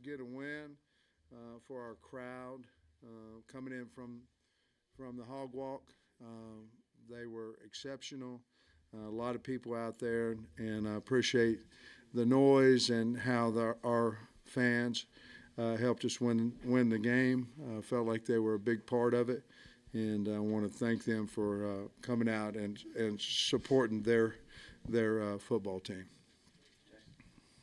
get a win for our crowd coming in from the Hog Walk. They were exceptional. A lot of people out there, and I appreciate the noise and how our fans helped us win the game. Felt like they were a big part of it, and I want to thank them for coming out and supporting their football team.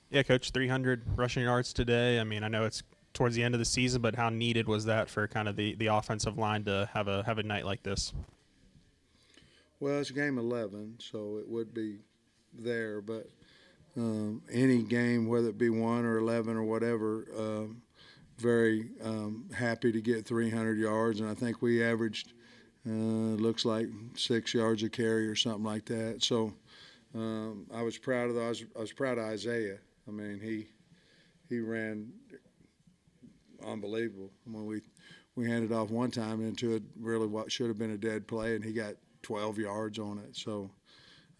Yeah, Coach, 300 rushing yards today. I mean, I know it's towards the end of the season, but how needed was that for kind of the offensive line to have a night like this? Well, it's game 11, so it would be there, but any game, whether it be 1 or 11 or whatever, very happy to get 300 yards, and I think we averaged looks like 6 yards a carry or something like that. So I was proud of those. I was proud of Isaiah. I mean, he ran unbelievable. When we handed off one time into it, really what should have been a dead play, and he got 12 yards on it. So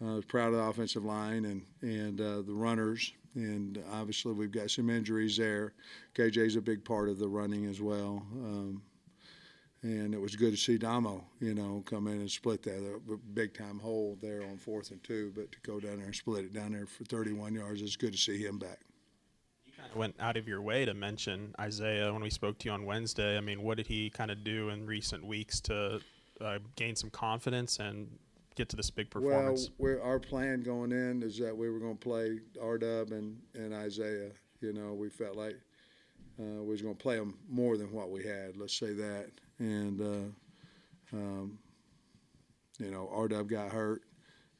I was proud of the offensive line and the runners. And obviously we've got some injuries there. KJ's a big part of the running as well. And it was good to see Damo, come in and split that a big-time hole there on 4th and 2. But to go down there and split it down there for 31 yards, it's good to see him back. You kind of went out of your way to mention Isaiah when we spoke to you on Wednesday. I mean, what did he kind of do in recent weeks to gain some confidence and get to this big performance? Well, our plan going in is that we were going to play R-Dub and Isaiah. We felt like we was going to play them more than what we had, let's say that. And, R-Dub got hurt,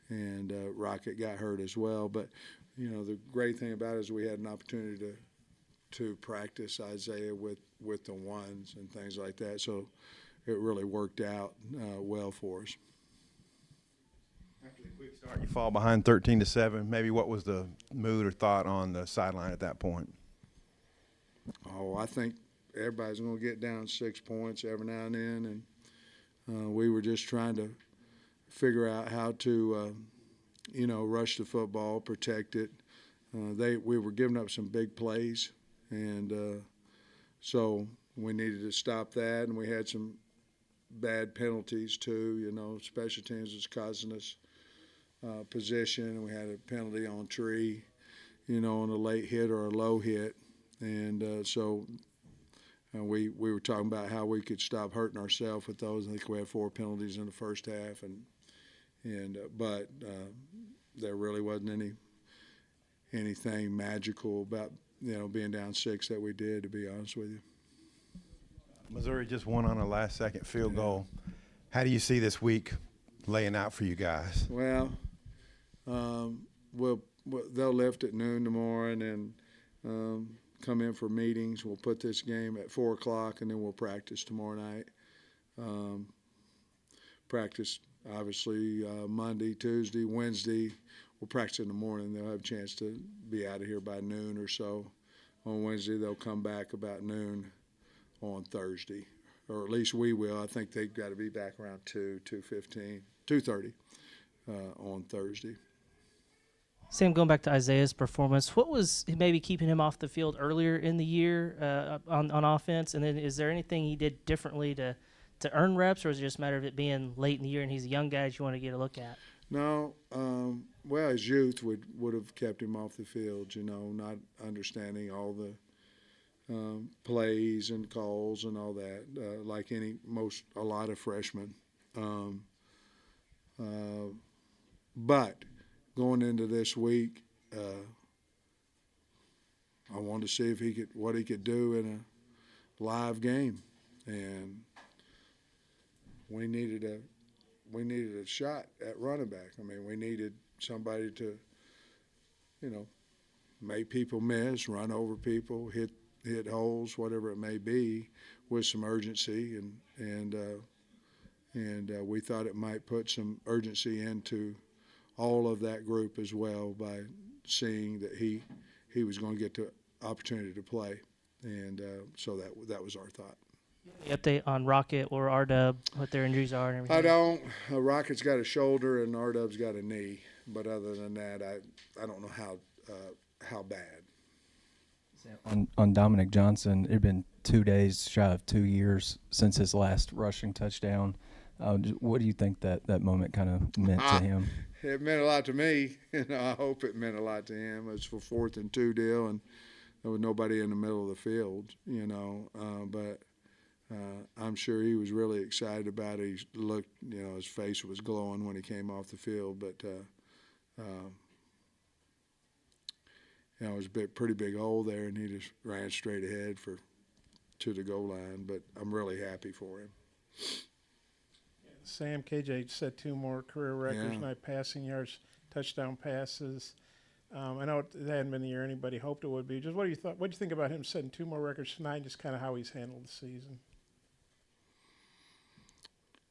and Rocket got hurt as well. But, the great thing about it is we had an opportunity to practice Isaiah with the ones and things like that. So it really worked out well for us. After the quick start, you fall behind 13-7. Maybe what was the mood or thought on the sideline at that point? Oh, I think everybody's going to get down 6 points every now and then, and we were just trying to figure out how to, rush the football, protect it. We were giving up some big plays, and so we needed to stop that, and we had some bad penalties too. Special teams was causing us position, and we had a penalty on Tree, on a late hit or a low hit, and so we were talking about how we could stop hurting ourselves with those. I think we had 4 penalties in the first half, but there really wasn't anything magical about being down 6 that we did, to be honest with you. Missouri just won on a last-second field goal. How do you see this week laying out for you guys? Well, they'll lift at noon tomorrow, and then come in for meetings. We'll put this game at 4 o'clock, and then we'll practice tomorrow night. Practice, obviously, Monday, Tuesday, Wednesday. We'll practice in the morning. They'll have a chance to be out of here by noon or so. On Wednesday, they'll come back about noon on Thursday, or at least we will. I think they've got to be back around 2:15, 2:30 on Thursday. Sam, going back to Isaiah's performance, what was maybe keeping him off the field earlier in the year on offense? And then is there anything he did differently to earn reps, or is it just a matter of it being late in the year and he's a young guy that you want to get a look at? No, well, his youth would have kept him off the field, not understanding all the plays and calls and all that, like a lot of freshmen. But going into this week, I wanted to see what he could do in a live game, and we needed a shot at running back. I mean, we needed somebody to, make people miss, run over people, hit holes, whatever it may be, with some urgency, and we thought it might put some urgency into all of that group as well by seeing that he was going to get the opportunity to play, and so that was our thought. Any update on Rocket or R-Dub, what their injuries are and everything? I don't. Rocket's got a shoulder and R-Dub's got a knee, but other than that, I don't know how bad. On Dominic Johnson, it had been 2 days shy of 2 years since his last rushing touchdown. What do you think that moment kind of meant to him? It meant a lot to me. I hope it meant a lot to him. It was for 4th and 2 deal, and there was nobody in the middle of the field, but I'm sure he was really excited about it. He looked, his face was glowing when he came off the field, but it was a pretty big hole there, and he just ran straight ahead to the goal line. But I'm really happy for him. Sam, KJ set 2 more career records tonight: passing yards, touchdown passes. I know it hadn't been the year anybody hoped it would be. Just what do you think about him setting 2 more records tonight? Just kind of how he's handled the season.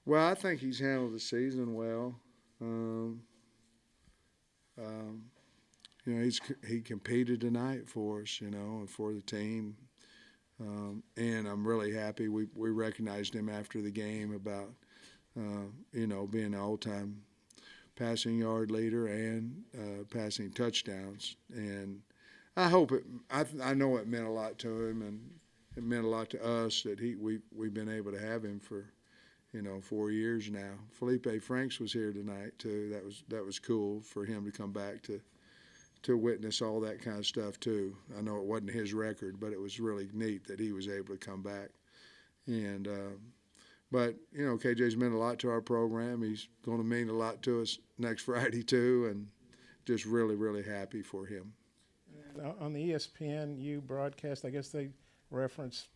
Well, I think he's handled the season well. He competed tonight for us, and for the team. And I'm really happy. We recognized him after the game about, being an all-time passing yard leader and passing touchdowns. And I hope I know it meant a lot to him, and it meant a lot to us that we've been able to have him for, 4 years now. Felipe Franks was here tonight too. That was cool for him to come back to witness all that kind of stuff too. I know it wasn't his record, but it was really neat that he was able to come back. And but KJ's meant a lot to our program. He's going to mean a lot to us next Friday too, and just really, really happy for him. And on the ESPN broadcast, I guess they referenced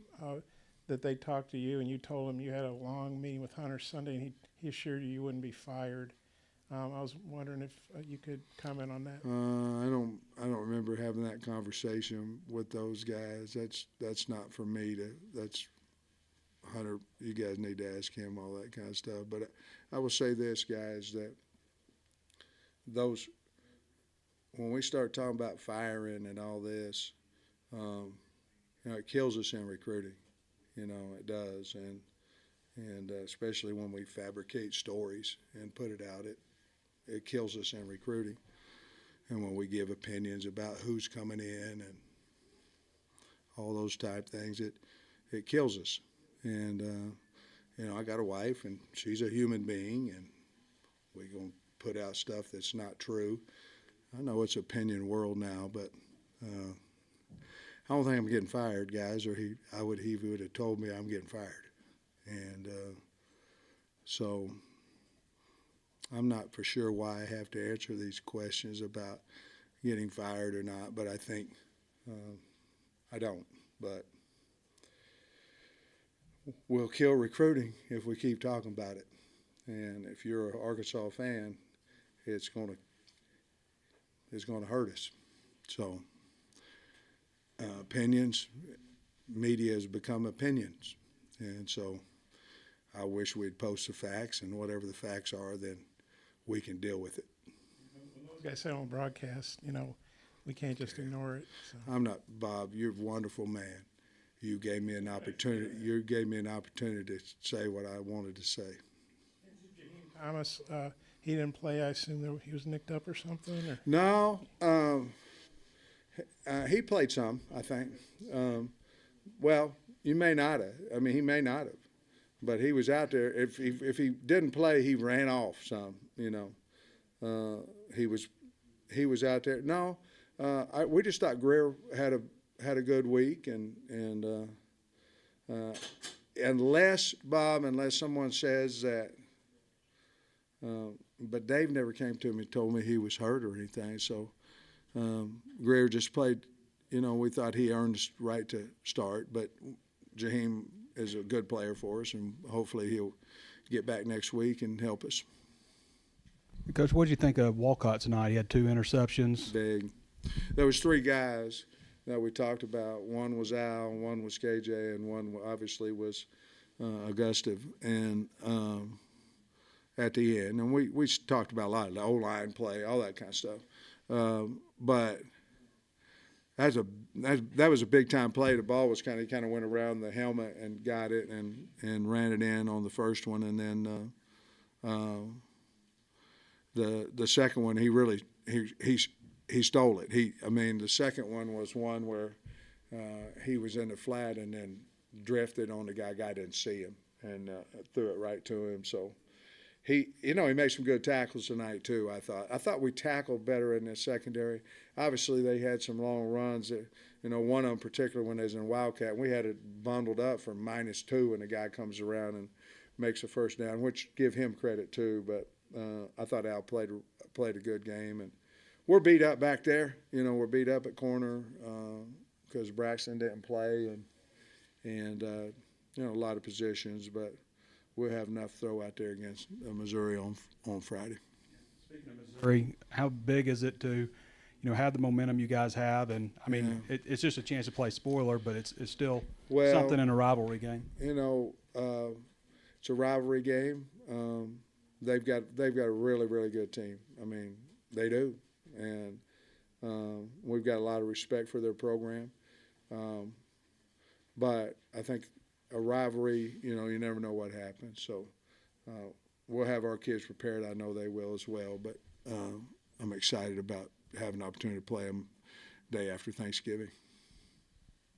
that they talked to you and you told him you had a long meeting with Hunter Sunday, and he assured you wouldn't be fired. I was wondering if you could comment on that. I don't remember having that conversation with those guys. That's not for me that's Hunter. You guys need to ask him all that kind of stuff. But I will say this, guys, that when we start talking about firing and all this, it kills us in recruiting. It does, and especially when we fabricate stories and put it out, it kills us in recruiting. And when we give opinions about who's coming in and all those type things, it kills us. And I got a wife, and she's a human being, and we're gonna put out stuff that's not true. I know it's opinion world now, but I don't think I'm getting fired, guys, or he would have told me I'm getting fired. And so I'm not for sure why I have to answer these questions about getting fired or not, but I think I don't. But we'll kill recruiting if we keep talking about it. And if you're an Arkansas fan, it's going to hurt us. So opinions, media has become opinions. And so I wish we'd post the facts, and whatever the facts are, then we can deal with it. Those guys said on broadcast, we can't just ignore it. So. I'm not, Bob. You're a wonderful man. You gave me an opportunity. You gave me an opportunity to say what I wanted to say. Thomas, he didn't play. I assume he was nicked up or something. Or? No, he played some, I think. Well, you may not have. I mean, he may not have, but he was out there. If he didn't play, he ran off some. He was out there. No, we just thought Greer had a good week, and unless someone says that. But Dave never came to me and told me he was hurt or anything. So Greer just played. We thought he earned the right to start, but Jaheim is a good player for us, and hopefully he'll get back next week and help us. Coach, what did you think of Walcott tonight? He had 2 interceptions. Big. There was 3 guys that we talked about. One was Al, one was KJ, and one obviously was Augustive. And at the end, and we talked about a lot of the O-line play, all that kind of stuff. But that was a big time play. The ball was kind of went around the helmet and got it and ran it in on the first one, and then the second one he stole it. The second one was one where he was in the flat and then drifted on the guy. Guy didn't see him and threw it right to him. So he made some good tackles tonight too. I thought we tackled better in the secondary. Obviously, they had some long runs. One of them particularly when they was in Wildcat, we had it bundled up for -2, and the guy comes around and makes a first down, which give him credit too. But I thought Al played a good game, and we're beat up back there. We're beat up at corner because Braxton didn't play, and a lot of positions, but we'll have enough throw out there against Missouri on Friday. Speaking of Missouri, how big is it to, have the momentum you guys have? And I mean, it's just a chance to play spoiler, but it's still something in a rivalry game. It's a rivalry game. They've got a really, really good team. I mean, they do, and we've got a lot of respect for their program. But I think a rivalry, you never know what happens. So we'll have our kids prepared. I know they will as well. But I'm excited about having an opportunity to play them day after Thanksgiving.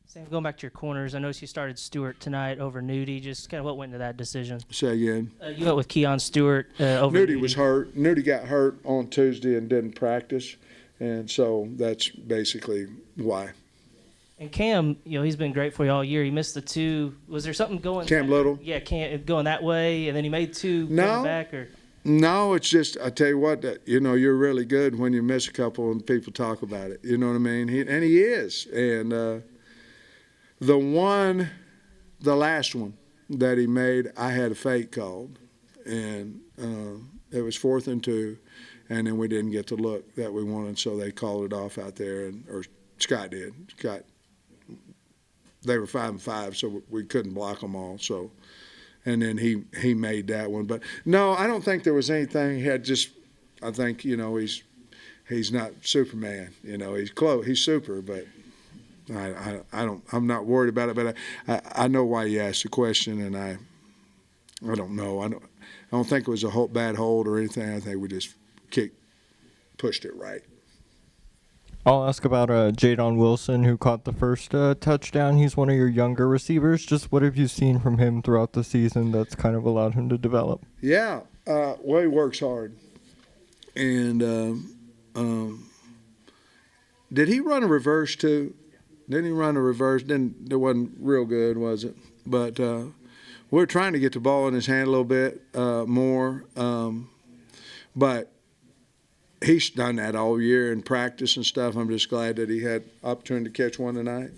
Sam, going back to your corners, I noticed you started Stewart tonight over Nudie. Just kind of what went into that decision? Say again. You went with Keon Stewart over Nudie was hurt. Nudie got hurt on Tuesday and didn't practice, and so that's basically why. And Cam, he's been great for you all year. He missed the 2. Was there something going? Cam Little? Yeah, Cam going that way, and then he made 2 No. coming back, or. No, it's just, I tell you what, you're really good when you miss a couple and people talk about it. You know what I mean? And he is. And the last one that he made, I had a fake called. And it was 4th and 2, and then we didn't get the look that we wanted, so they called it off out there, or Scott did. They were 5-5, so we couldn't block them all, so. And then he made that one. But, no, I don't think there was anything. He had just – I think, he's not Superman. He's close. He's super, but I'm not worried about it. But I know why you asked the question, and I don't know. I don't think it was a bad hold or anything. I think we just pushed it right. I'll ask about Jadon Wilson, who caught the first touchdown. He's one of your younger receivers. Just what have you seen from him throughout the season that's kind of allowed him to develop? Yeah, well, he works hard. And did he run a reverse too? Didn't he run a reverse? It wasn't real good, was it? But we're trying to get the ball in his hand a little bit more. But he's done that all year in practice and stuff. I'm just glad that he had opportunity to catch one tonight.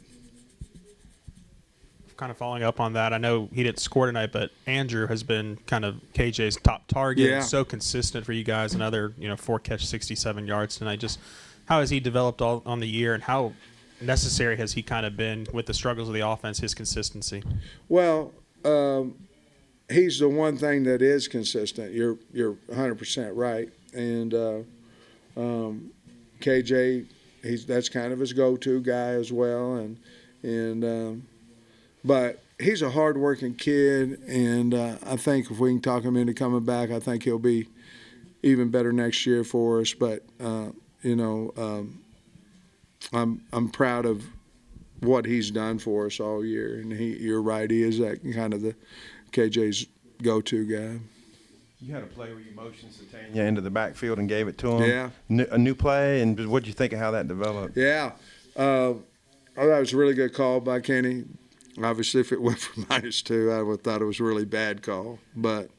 Kind of following up on that, I know he didn't score tonight, but Andrew has been kind of KJ's top target. Yeah. So consistent for you guys. Another 4 catch, 67 yards tonight. Just how has he developed all on the year, and how necessary has he kind of been with the struggles of the offense, his consistency? Well, he's the one thing that is consistent. You're 100% right, and KJ, that's kind of his go-to guy as well, and but he's a hard-working kid, and I think if we can talk him into coming back, I think he'll be even better next year for us. But I'm proud of what he's done for us all year, and you're right, he is that kind of the KJ's go-to guy. You had a play where you motioned Satania into the backfield and gave it to him. Yeah. A new play, and what did you think of how that developed? Yeah. I thought it was a really good call by Kenny. Obviously, if it went for -2, I would have thought it was a really bad call. But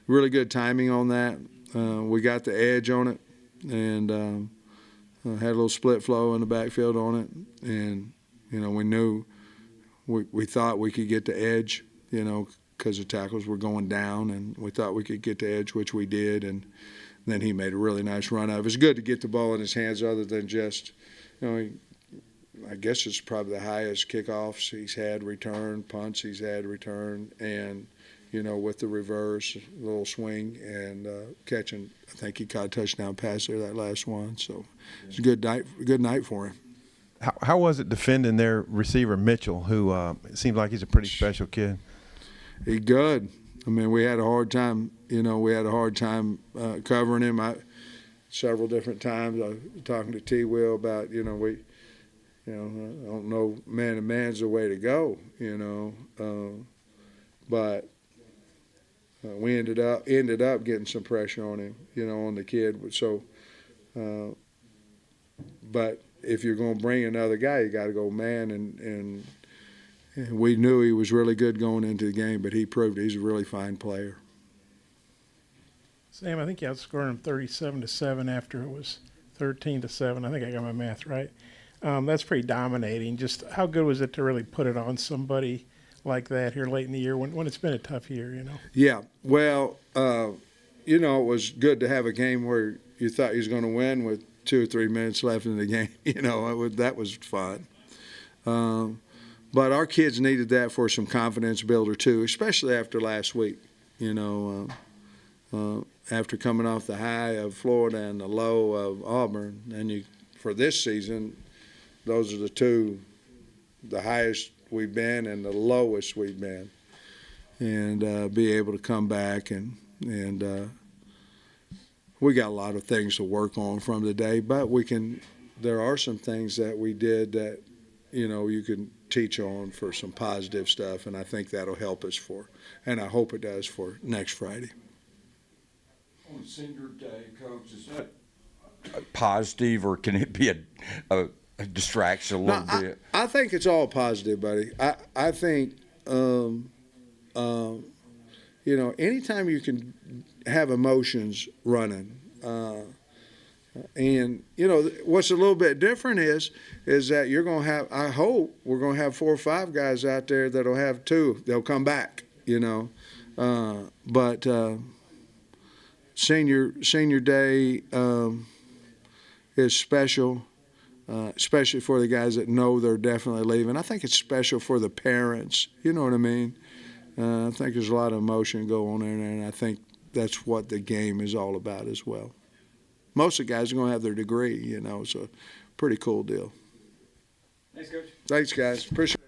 really good timing on that. We got the edge on it and had a little split flow in the backfield on it. And, we knew we thought we could get the edge, because the tackles were going down, and we thought we could get the edge, which we did, and then he made a really nice run out. It was good to get the ball in his hands other than just, I guess it's probably the highest kickoffs he's had return, punts he's had return, and, with the reverse, little swing, and catching. I think he caught a touchdown pass there, that last one. So it's a good night for him. How was it defending their receiver, Mitchell, who it seems like he's a pretty special kid? He's good. I mean, we had a hard time. Covering him. Several different times. I was talking to T. Will about, You know, I don't know, man to man's the way to go, you know. But we ended up getting some pressure on him, you know, on the kid. So, but if you're going to bring another guy, you got to go man. And we knew he was really good going into the game, but he proved he's a really fine player. Sam, I think you outscored him 37-7 after it was 13-7. I think I got my math right. That's pretty dominating. Just how good was it to really put it on somebody like that here late in the year when it's been a tough year, you know? Yeah, well, you know, it was good to have a game where you thought you was going to win with 2 or 3 minutes left in the game. You know, that was fun. But our kids needed that for some confidence builder too, especially after last week. You know, after coming off the high of Florida and the low of Auburn, and for this season, those are the highest we've been and the lowest we've been, and be able to come back and we got a lot of things to work on from today, but there are some things that we did that, you know, you can teach on for some positive stuff, and I think that'll help us and I hope it does for next Friday. On Senior Day, Coach, is that positive, or can it be a distraction a little bit? I think it's all positive, buddy. I think, you know, anytime you can have emotions running, and, you know, what's a little bit different is that you're going to have, I hope we're going to have 4 or 5 guys out there that'll have 2. They'll come back, you know. But senior day is special, especially for the guys that know they're definitely leaving. I think it's special for the parents, you know what I mean? I think there's a lot of emotion going on there, and I think that's what the game is all about as well. Most of the guys are going to have their degree, you know, so pretty cool deal. Thanks, Coach. Thanks, guys. Appreciate it.